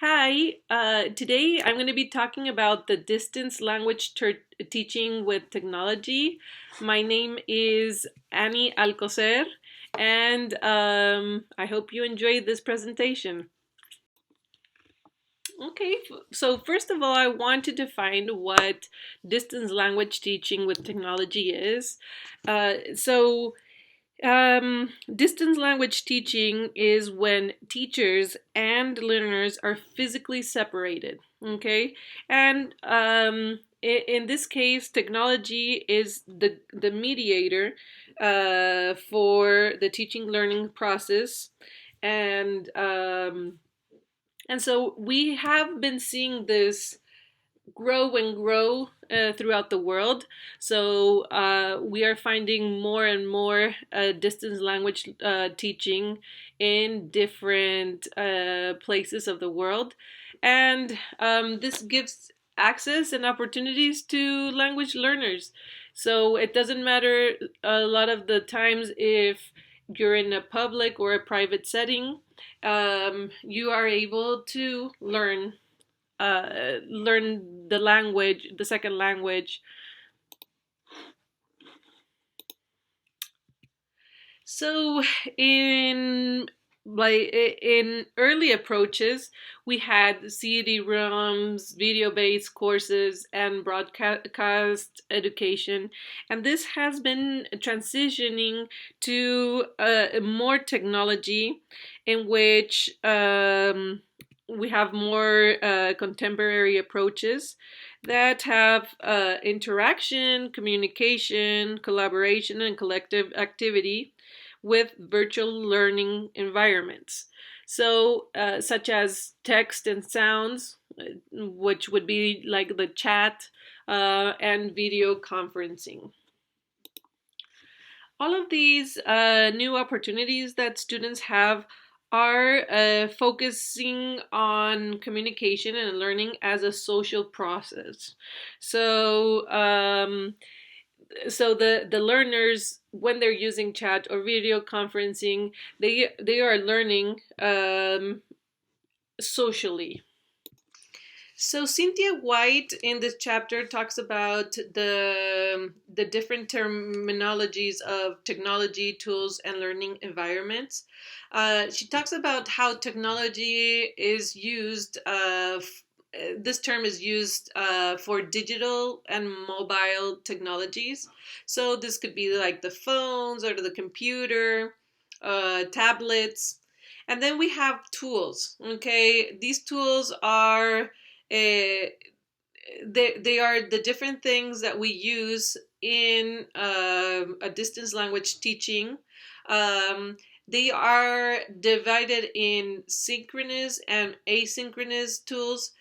Hi, today I'm going to be talking about the distance language teaching with technology. My name is Annie Alcocer, and I hope you enjoyed this presentation. Okay, so first of all, I want to define what distance language teaching with technology is. Distance language teaching is when teachers and learners are physically separated, okay? And in this case, technology is the mediator for the teaching learning process. And so we have been seeing this grow and grow throughout the world. So we are finding more and more distance language teaching in different places of the world. And this gives access and opportunities to language learners. So it doesn't matter a lot of the times if you're in a public or a private setting, you are able to learn the language, the second language. So in in early approaches, we had CD-ROMs, video-based courses, and broadcast education, and this has been transitioning to more technology, in which we have more contemporary approaches that have interaction, communication, collaboration, and collective activity with virtual learning environments. So, such as text and sounds, which would be like the chat and video conferencing. All of these new opportunities that students have are focusing on communication and learning as a social process. So, the learners, when they're using chat or video conferencing, they are learning socially. So Cynthia White in this chapter talks about the different terminologies of technology, tools, and learning environments. She talks about how technology is used. This term is used for digital and mobile technologies. So this could be like the phones or the computer, tablets. And then we have tools. Okay, these tools are uh, they are the different things that we use in a distance language teaching. Um, they are divided in synchronous and asynchronous tools.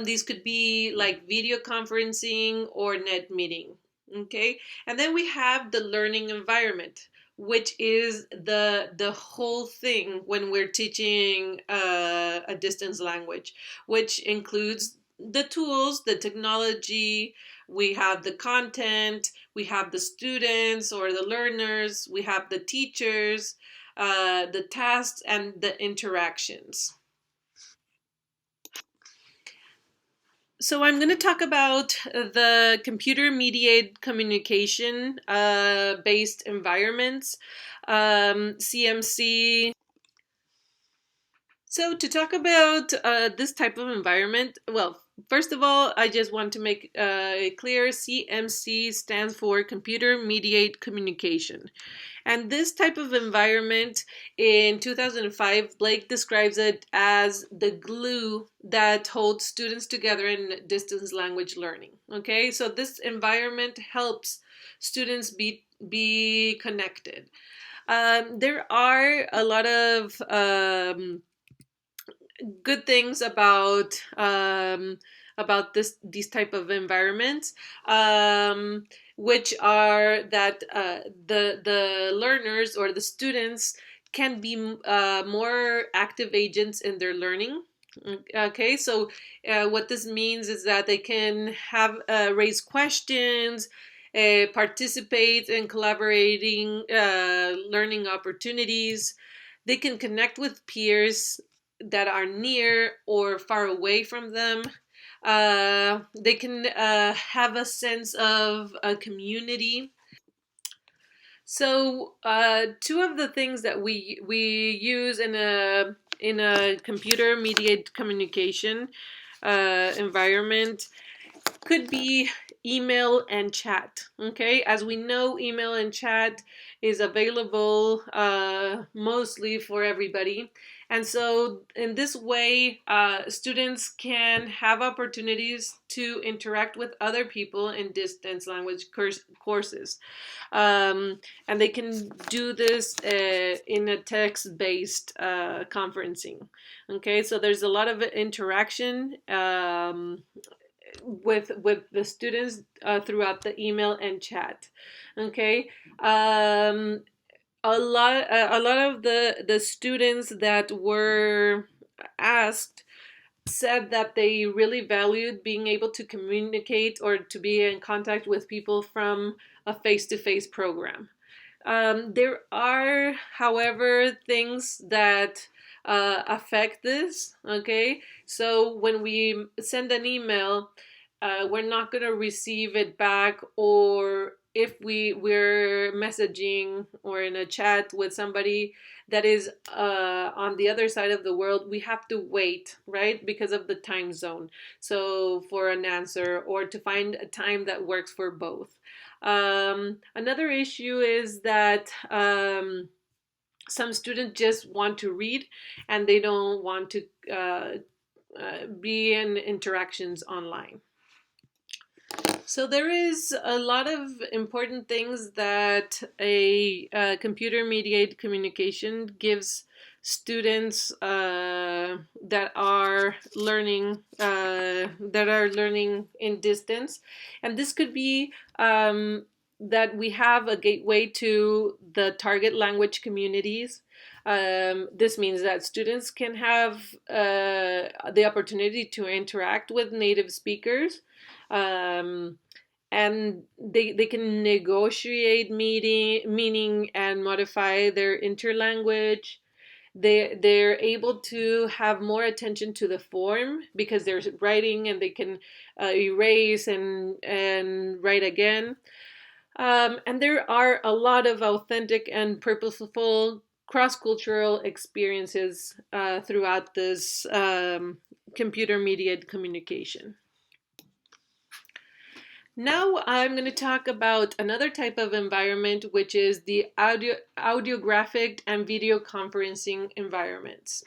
These could be like video conferencing or net meeting. Okay, and then we have the learning environment, which is the whole thing when we're teaching a distance language, which includes the tools, the technology, we have the content, we have the students or the learners, we have the teachers, the tasks, and the interactions. So I'm going to talk about the computer mediated communication based environments, CMC. So, to talk about this type of environment, well, first of all, I just want to make it clear CMC stands for Computer Mediated Communication. And this type of environment in 2005, Blake describes it as the glue that holds students together in distance language learning. Okay, so this environment helps students be connected. There are a lot of good things about these type of environments, which are that the learners or the students can be more active agents in their learning. Okay, so what this means is that they can have raise questions, participate in collaborating learning opportunities. They can connect with peers that are near or far away from them. They can have a sense of a community. So two of the things that we use in a computer mediated communication environment could be email and chat. Okay, as we know, email and chat is available mostly for everybody. And so, in this way, students can have opportunities to interact with other people in distance language courses. And they can do this in a text-based conferencing. Okay, so there's a lot of interaction with the students throughout the email and chat. Okay, a lot of the students that were asked said that they really valued being able to communicate or to be in contact with people from a face-to-face program. There are, however, things that affect this. Okay, so when we send an email, we're not going to receive it back, or if we're messaging or in a chat with somebody that is on the other side of the world, we have to wait, right, because of the time zone, so for an answer or to find a time that works for both. Another issue is that some students just want to read and they don't want to be in interactions online. So there is a lot of important things that a computer mediated communication gives students that are learning in distance, and this could be that we have a gateway to the target language communities. This means that students can have the opportunity to interact with native speakers, and they can negotiate meaning and modify their interlanguage. They're able to have more attention to the form because they're writing and they can erase and write again. And there are a lot of authentic and purposeful cross-cultural experiences throughout this computer mediated communication. Now I'm going to talk about another type of environment, which is the audiographic and video conferencing environments.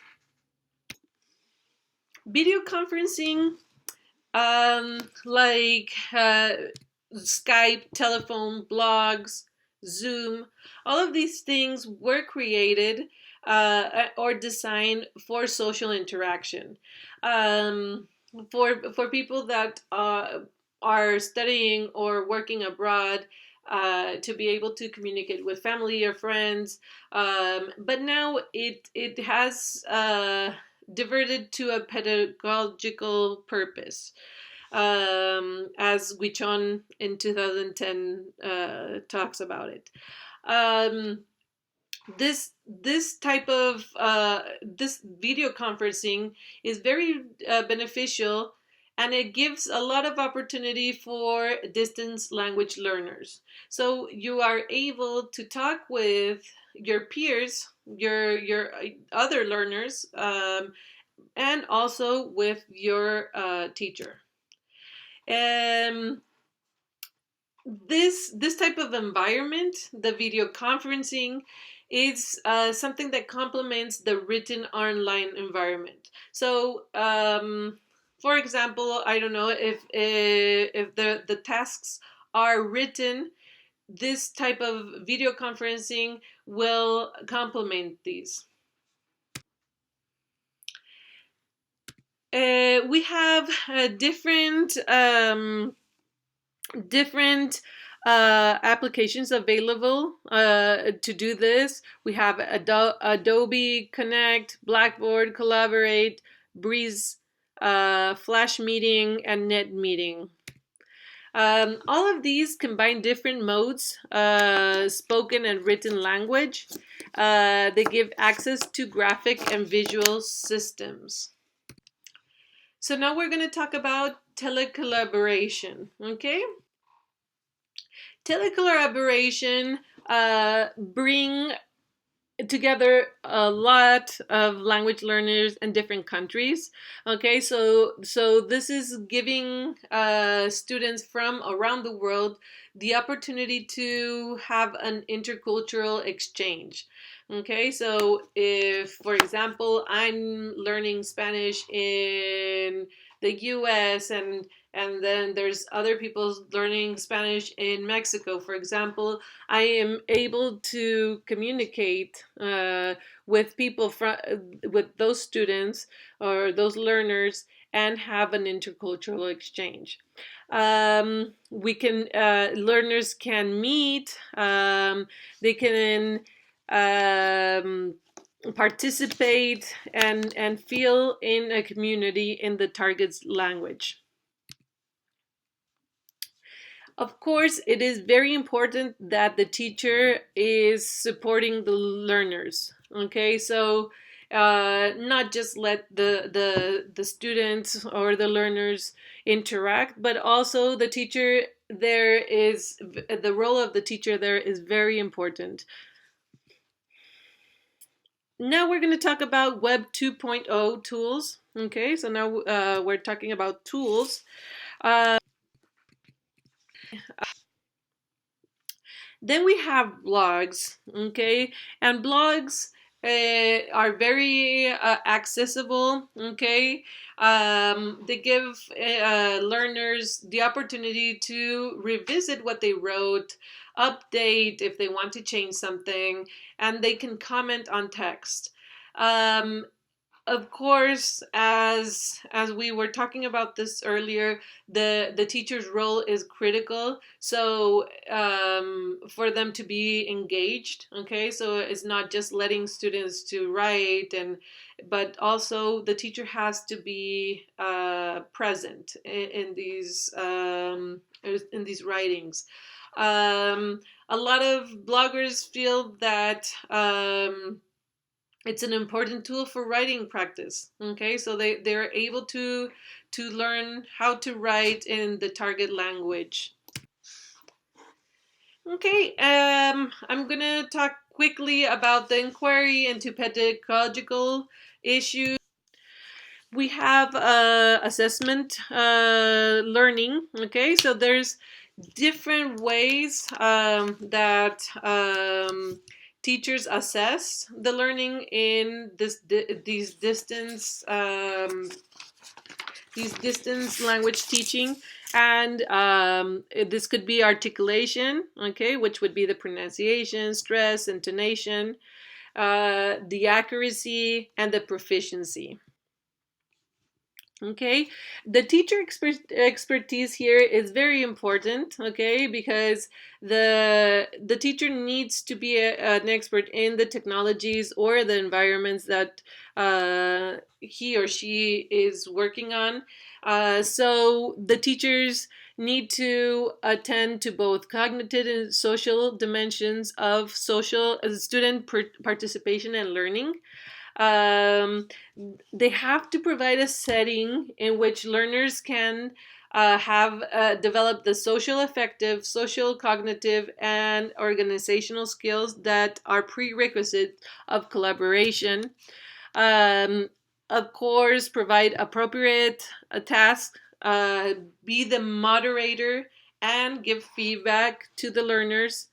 Video conferencing, like Skype, telephone, blogs, Zoom, all of these things were created or designed for social interaction. For people that are studying or working abroad, to be able to communicate with family or friends. But now it has diverted to a pedagogical purpose, as Wichon in 2010 talks about it. This type of this video conferencing is very beneficial, and it gives a lot of opportunity for distance language learners. So you are able to talk with your peers, your other learners, and also with your teacher. This type of environment, the video conferencing, is something that complements the written online environment. So, for example, I don't know if the tasks are written, this type of video conferencing will complement these. We have different applications available to do this. We have Adobe Connect, Blackboard, Collaborate, Breeze, Flash Meeting, and Net Meeting. All of these combine different modes, spoken and written language, They give access to graphic and visual systems. So now we're going to talk about telecollaboration, okay? Telecollaboration bring together a lot of language learners in different countries. Okay, so this is giving students from around the world the opportunity to have an intercultural exchange. Okay, so if, for example, I'm learning Spanish in the US, and then there's other people learning Spanish in Mexico, for example, I am able to communicate with people with those students or those learners and have an intercultural exchange. We can learners can meet. They can participate and feel in a community in the target's language. Of course, it is very important that the teacher is supporting the learners. Okay, so not just let the students or the learners interact, but also the teacher there is, the role of the teacher there is very important. Now we're going to talk about Web 2.0 tools. Okay, so now we're talking about tools. Then we have blogs, okay? And blogs are very accessible, okay? They give learners the opportunity to revisit what they wrote, update if they want to change something, and they can comment on text. Of course, as we were talking about this earlier, the teacher's role is critical. So for them to be engaged, okay, so it's not just letting students to write, but also the teacher has to be present in these writings. A lot of bloggers feel that it's an important tool for writing practice. Okay, so they're able to learn how to write in the target language. Okay, I'm gonna talk quickly about the inquiry into pedagogical issues. We have assessment learning. Okay, so there's different ways that teachers assess the learning in these distance language teaching, and this could be articulation, okay, which would be the pronunciation, stress, intonation, the accuracy, and the proficiency. Okay, the teacher expertise here is very important, okay, because the teacher needs to be an expert in the technologies or the environments that he or she is working on. So the teachers need to attend to both cognitive and social dimensions of student participation and learning. They have to provide a setting in which learners can have developed the social affective, social cognitive, and organizational skills that are prerequisite of collaboration. Of course, provide appropriate tasks, be the moderator, and give feedback to the learners.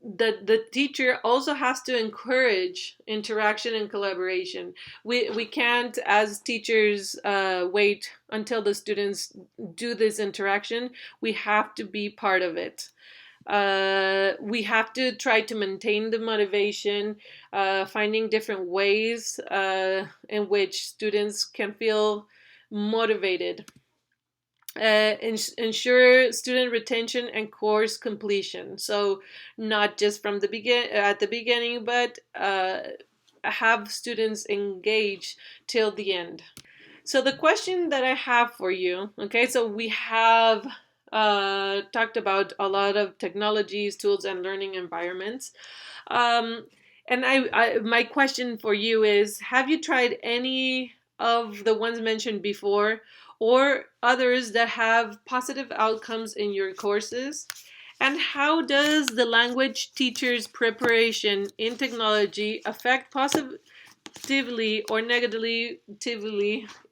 The teacher also has to encourage interaction and collaboration. We can't, as teachers, wait until the students do this interaction. We have to be part of it. We have to try to maintain the motivation, finding different ways in which students can feel motivated. Ensure student retention and course completion. So not just from the at the beginning, but have students engage till the end. So the question that I have for you, okay, so we have talked about a lot of technologies, tools, and learning environments. Um, and my question for you is, have you tried any of the ones mentioned before or others that have positive outcomes in your courses? And how does the language teacher's preparation in technology affect positively or negatively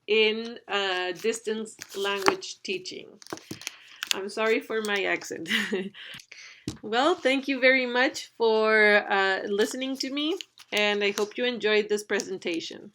in distance language teaching? I'm sorry for my accent. Well, thank you very much for listening to me, and I hope you enjoyed this presentation.